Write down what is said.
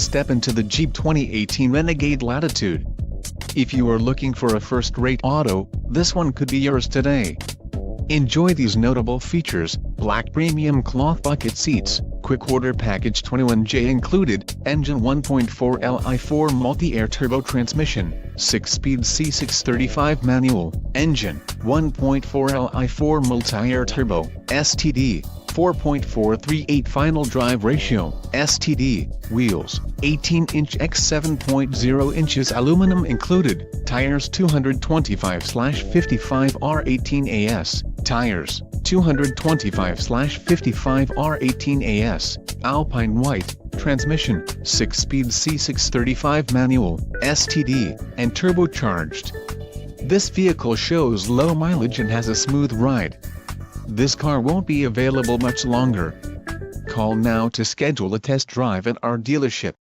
step into the Jeep 2018 Renegade Latitude. If you are looking for a first-rate auto, this one could be yours today. Enjoy these notable features: black premium cloth bucket seats, quick order package 21J included, engine 1.4 Li4 multi-air turbo transmission, 6-speed C635 manual, engine, 1.4 Li4 multi-air turbo, STD, 4.438 final drive ratio, STD, wheels, 18-inch x 7.0 inches aluminum included, tires 225/55 R18 AS, tires, 225/55 R18 AS, Alpine white, transmission, 6-speed C635 manual, STD, and turbocharged. This vehicle shows low mileage and has a smooth ride. This car won't be available much longer. Call now to schedule a test drive at our dealership.